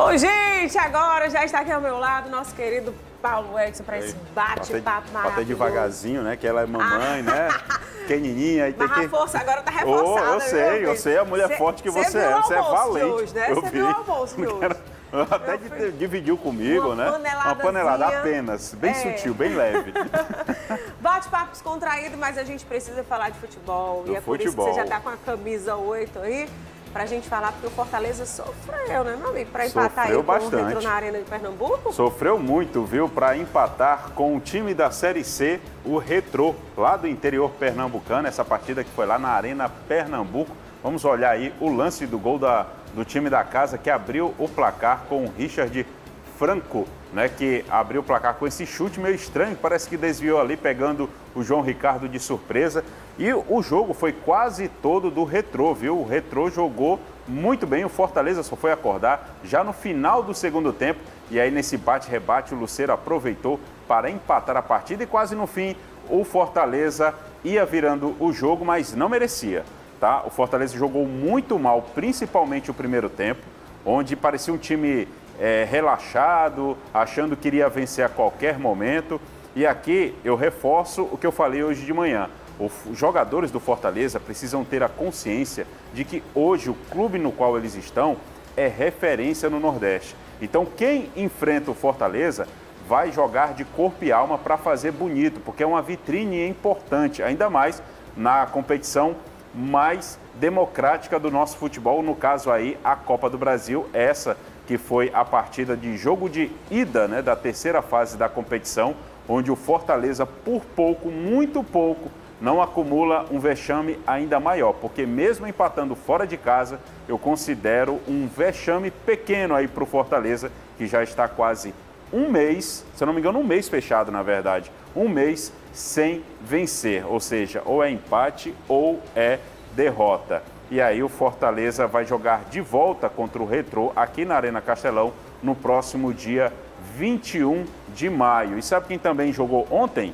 Bom, gente, agora já está aqui ao meu lado nosso querido Paulo Edson para esse bate-papo maravilhoso. Bater devagarzinho, né? Que ela é mamãe, né? Pequenininha. E tem mas a força agora tá reforçada. Eu sei, a mulher forte que você é. Você é valente. Hoje, né? Você viu o almoço de hoje. Até dividiu comigo, né? Uma panelada apenas, bem sutil, bem leve. Bate-papo descontraído, mas a gente precisa falar de futebol. E é por isso que você já tá com a camisa 8 aí, pra gente falar, porque o Fortaleza sofreu, né, meu amigo? Pra empatar aí com o Retrô na Arena de Pernambuco. Sofreu muito, viu? Pra empatar com o time da Série C, o Retrô, lá do interior pernambucano. Essa partida que foi lá na Arena Pernambuco. Vamos olhar aí o lance do gol do time da casa, que abriu o placar com o Richard Franco, né, que abriu o placar com esse chute meio estranho, parece que desviou ali, pegando o João Ricardo de surpresa. E o jogo foi quase todo do Retrô, viu? O Retrô jogou muito bem, o Fortaleza só foi acordar já no final do segundo tempo. E aí nesse bate-rebate o Lucero aproveitou para empatar a partida e quase no fim o Fortaleza ia virando o jogo, mas não merecia. Tá? O Fortaleza jogou muito mal, principalmente o primeiro tempo, onde parecia um time relaxado, achando que iria vencer a qualquer momento. E aqui eu reforço o que eu falei hoje de manhã. Os jogadores do Fortaleza precisam ter a consciência de que hoje o clube no qual eles estão é referência no Nordeste. Então quem enfrenta o Fortaleza vai jogar de corpo e alma para fazer bonito, porque é uma vitrine importante, ainda mais na competição mais democrática do nosso futebol, no caso aí a Copa do Brasil, essa que foi a partida de jogo de ida, né, da terceira fase da competição, onde o Fortaleza, por pouco, muito pouco, não acumula um vexame ainda maior, porque mesmo empatando fora de casa, eu considero um vexame pequeno aí para o Fortaleza, que já está quase um mês, se eu não me engano, um mês fechado, na verdade, um mês sem vencer, ou seja, ou é empate ou é derrota. E aí o Fortaleza vai jogar de volta contra o Retrô aqui na Arena Castelão no próximo dia 21 de maio. E sabe quem também jogou ontem,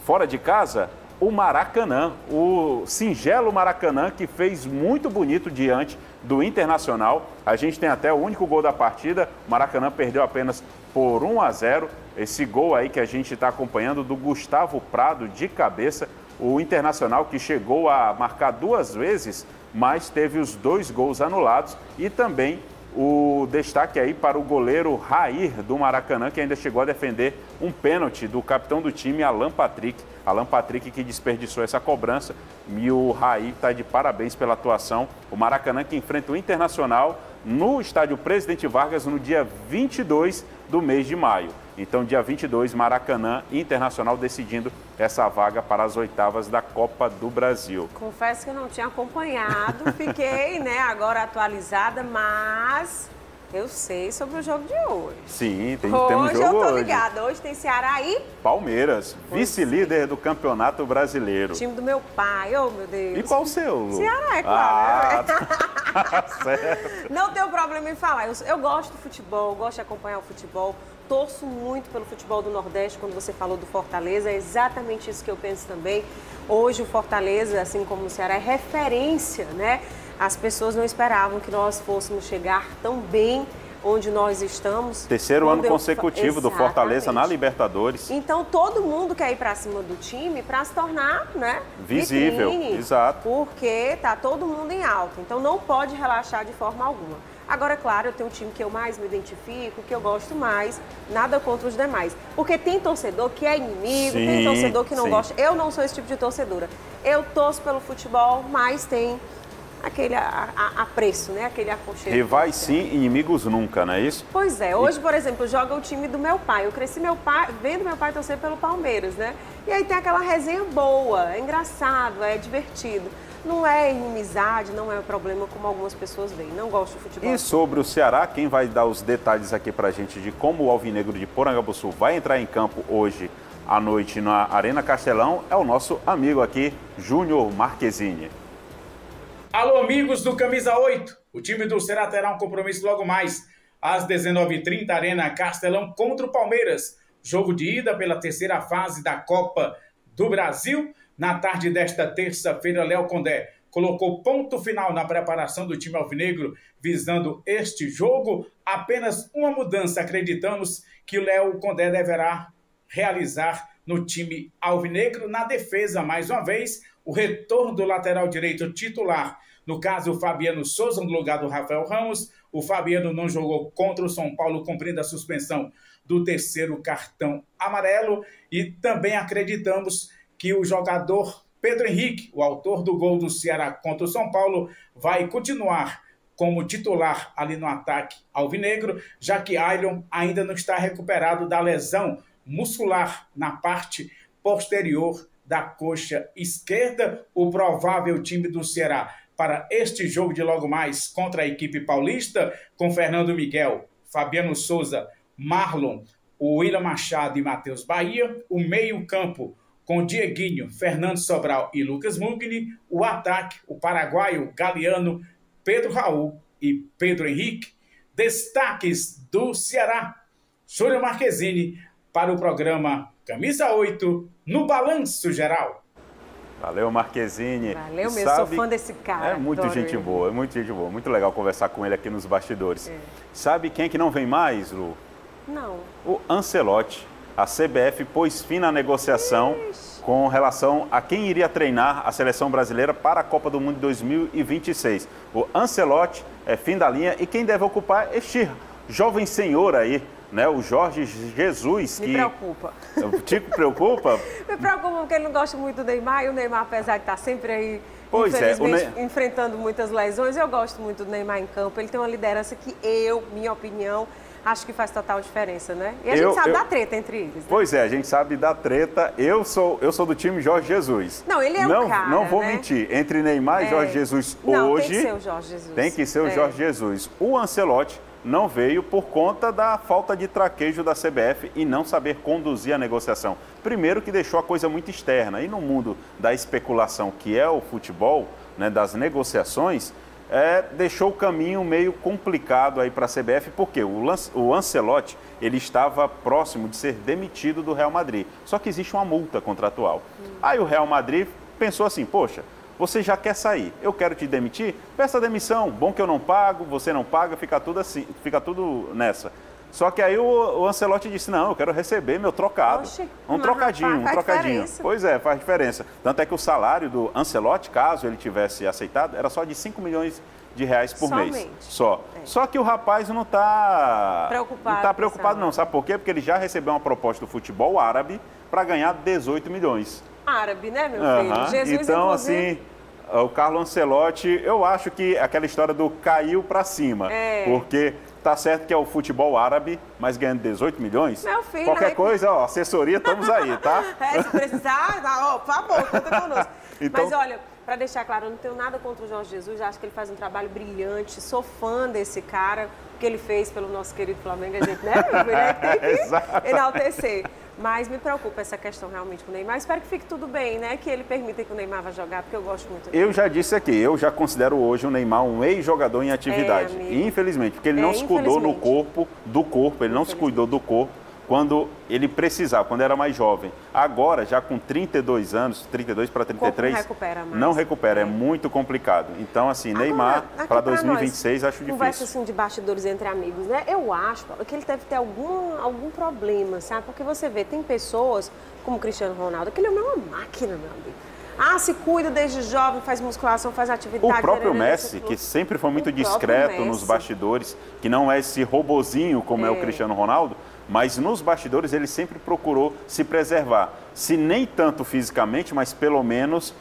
fora de casa? O Maracanã, o singelo Maracanã, que fez muito bonito diante do Internacional. A gente tem até o único gol da partida, o Maracanã perdeu apenas por 1-0. Esse gol aí que a gente está acompanhando do Gustavo Prado de cabeça, o Internacional que chegou a marcar 2 vezes, mas teve os 2 gols anulados. E também o destaque aí para o goleiro Rair do Maracanã, que ainda chegou a defender um pênalti do capitão do time, Alan Patrick. Alan Patrick que desperdiçou essa cobrança, e o Rair está de parabéns pela atuação. O Maracanã que enfrenta o Internacional no estádio Presidente Vargas no dia 22 do mês de maio. Então, dia 22, Maracanã Internacional decidindo essa vaga para as oitavas da Copa do Brasil. Confesso que eu não tinha acompanhado, fiquei, né, agora atualizada, mas eu sei sobre o jogo de hoje. Sim, temos jogo hoje. Hoje eu tô ligada, hoje tem Ceará e Palmeiras, vice-líder do Campeonato Brasileiro. Time do meu pai, oh meu Deus. E qual o seu? Ceará, é claro. Certo. Não tenho problema em falar, eu gosto do futebol, gosto de acompanhar o futebol. Torço muito pelo futebol do Nordeste, quando você falou do Fortaleza, é exatamente isso que eu penso também. Hoje o Fortaleza, assim como o Ceará, é referência, né? As pessoas não esperavam que nós fôssemos chegar tão bem onde nós estamos. Terceiro ano consecutivo do Fortaleza na Libertadores. Então todo mundo quer ir para cima do time para se tornar, né, visível, vitrine, exato. Porque tá todo mundo em alta, então não pode relaxar de forma alguma. Agora, claro, eu tenho um time que eu mais me identifico, que eu gosto mais, nada contra os demais. Porque tem torcedor que é inimigo, sim, tem torcedor que não sim. gosta. Eu não sou esse tipo de torcedora. Eu torço pelo futebol, mas tem aquele apreço, né? Aquele aconchego. Rivais sim, inimigos nunca, não é isso? Pois é. Hoje, por exemplo, joga o time do meu pai. Eu cresci vendo meu pai torcer pelo Palmeiras, né? E aí tem aquela resenha boa, é engraçado, é divertido. Não é inimizade, não é problema como algumas pessoas veem. Não gosto de futebol. E sobre o Ceará, quem vai dar os detalhes aqui pra gente de como o Alvinegro de Porangabuçu vai entrar em campo hoje à noite na Arena Castelão é o nosso amigo aqui, Júnior Marquezine. Alô, amigos do Camisa 8. O time do Ceará terá um compromisso logo mais às 19h30, Arena Castelão contra o Palmeiras. Jogo de ida pela terceira fase da Copa do Brasil. Na tarde desta terça-feira, Léo Condé colocou ponto final na preparação do time alvinegro visando este jogo. Apenas uma mudança, acreditamos, que o Léo Condé deverá realizar no time alvinegro. Na defesa, mais uma vez, o retorno do lateral direito titular, no caso o Fabiano Souza, no lugar do Rafael Ramos. O Fabiano não jogou contra o São Paulo, cumprindo a suspensão do terceiro cartão amarelo. E também acreditamos que o jogador Pedro Henrique, o autor do gol do Ceará contra o São Paulo, vai continuar como titular ali no ataque alvinegro, já que Ailon ainda não está recuperado da lesão muscular na parte posterior da coxa esquerda. O provável time do Ceará para este jogo de logo mais contra a equipe paulista, com Fernando Miguel, Fabiano Souza, Marlon, o William Machado e Matheus Bahia, o meio-campo com Dieguinho, Fernando Sobral e Lucas Mugni, o ataque, o paraguaio Galeano, Pedro Raul e Pedro Henrique. Destaques do Ceará, Júlio Marquezine, para o programa Camisa 8, no Balanço Geral. Valeu, Marquezine. Valeu mesmo, sou fã desse cara. É muito gente boa, muito legal conversar com ele aqui nos bastidores. Sabe quem é que não vem mais, Lu? Não. O Ancelotti. A CBF pôs fim na negociação com relação a quem iria treinar a seleção brasileira para a Copa do Mundo de 2026. O Ancelotti é fim da linha e quem deve ocupar é este jovem senhor aí, né? O Jorge Jesus. Me preocupa. Te preocupa? Me preocupa porque ele não gosta muito do Neymar e o Neymar, apesar de estar sempre aí, pois infelizmente, enfrentando muitas lesões, eu gosto muito do Neymar em campo. Ele tem uma liderança que minha opinião, acho que faz total diferença, né? E a gente sabe da treta entre eles, né? Pois é, a gente sabe da treta. Eu sou do time Jorge Jesus. Não, ele é um cara, não vou mentir. Entre Neymar e Jorge Jesus hoje... tem que ser o Jorge Jesus. Tem que ser o Jorge Jesus. O Ancelotti não veio por conta da falta de traquejo da CBF e não saber conduzir a negociação. Primeiro que deixou a coisa muito externa. E no mundo da especulação, que é o futebol, né, das negociações... deixou o caminho meio complicado aí para a CBF, porque o Ancelotti ele estava próximo de ser demitido do Real Madrid. Só que existe uma multa contratual. Aí o Real Madrid pensou assim, poxa, você já quer sair, eu quero te demitir, peça demissão, bom que eu não pago, você não paga, fica tudo assim, fica tudo nessa. Só que aí o Ancelotti disse, não, eu quero receber meu trocado. Oxe, um trocadinho. Diferença. Pois é, faz diferença. Tanto é que o salário do Ancelotti, caso ele tivesse aceitado, era só de 5 milhões de reais por mês. Só que o rapaz não está preocupado não. Sabe por quê? Porque ele já recebeu uma proposta do futebol árabe para ganhar 18 milhões. Árabe, né, meu filho? Jesus, então, inclusive... assim... O Carlo Ancelotti, eu acho que aquela história do caiu para cima. Porque tá certo que é o futebol árabe, mas ganhando 18 milhões. Meu filho, qualquer coisa, ó, assessoria, estamos aí, tá? Se precisar, ó, por favor, conta conosco. Então... Mas olha, para deixar claro, eu não tenho nada contra o Jorge Jesus, acho que ele faz um trabalho brilhante, sou fã desse cara, o que ele fez pelo nosso querido Flamengo, a gente, né, meu filho, tem que enaltecer. Mas me preocupa essa questão realmente com o Neymar. Espero que fique tudo bem, né? Que ele permita que o Neymar vá jogar, porque eu gosto muito dele. Eu já disse aqui, eu já considero hoje o Neymar um ex-jogador em atividade. Infelizmente, porque ele não se cuidou do corpo, ele não se cuidou do corpo quando ele precisava, quando era mais jovem. Agora, já com 32 anos, 32 para 33, não recupera mais. Não recupera, é muito complicado. Então, assim, agora, Neymar para 2026 acho difícil. Conversa assim de bastidores entre amigos, né? Eu acho que ele deve ter algum problema, sabe? Porque você vê, tem pessoas como o Cristiano Ronaldo, que ele é uma máquina, meu amigo. Se cuida desde jovem, faz musculação, faz atividade. O próprio Messi, que sempre foi muito discreto nos bastidores, que não é esse robozinho como é o Cristiano Ronaldo, mas nos bastidores ele sempre procurou se preservar. Se nem tanto fisicamente, mas pelo menos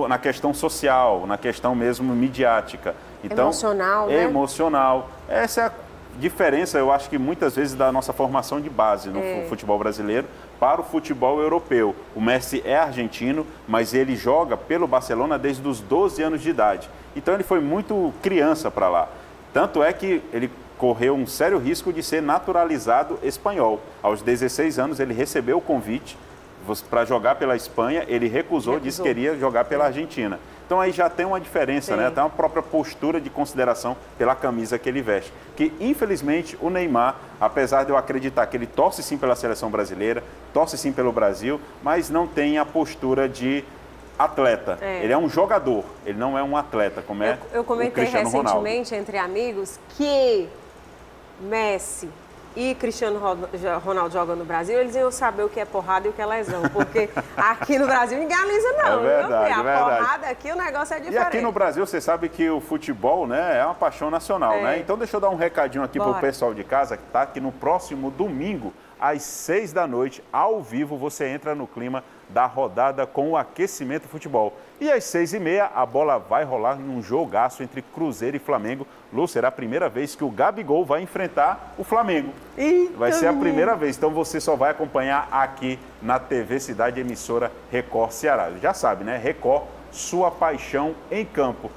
na questão social, na questão mesmo midiática. Então, emocional, né? Emocional. Essa é a diferença, eu acho que muitas vezes da nossa formação de base no futebol brasileiro para o futebol europeu. O Messi é argentino, mas ele joga pelo Barcelona desde os 12 anos de idade. Então ele foi muito criança para lá. Tanto é que ele correu um sério risco de ser naturalizado espanhol. Aos 16 anos ele recebeu o convite para jogar pela Espanha, ele recusou, disse que queria jogar pela Argentina. Então aí já tem uma diferença, né? Tem uma própria postura de consideração pela camisa que ele veste. Que infelizmente o Neymar, apesar de eu acreditar que ele torce sim pela seleção brasileira, torce sim pelo Brasil, mas não tem a postura de atleta. Ele é um jogador, ele não é um atleta, como é Eu comentei o Cristiano recentemente Ronaldo. entre amigos que Messi e Cristiano Ronaldo jogam no Brasil, eles iam saber o que é porrada e o que é lesão, porque aqui no Brasil ninguém alisa não. É verdade, a é verdade. porrada aqui, o negócio é diferente. E aqui no Brasil, você sabe que o futebol, né, é uma paixão nacional, né? Então deixa eu dar um recadinho aqui pro pessoal de casa, tá? Que no próximo domingo, às 6 da noite, ao vivo, você entra no clima da rodada com o Aquecimento Futebol. E às 6h30, a bola vai rolar num jogaço entre Cruzeiro e Flamengo. Lu, será a primeira vez que o Gabigol vai enfrentar o Flamengo. Vai ser a primeira vez, então você só vai acompanhar aqui na TV Cidade, emissora Record Ceará. Já sabe, né? Record, sua paixão em campo.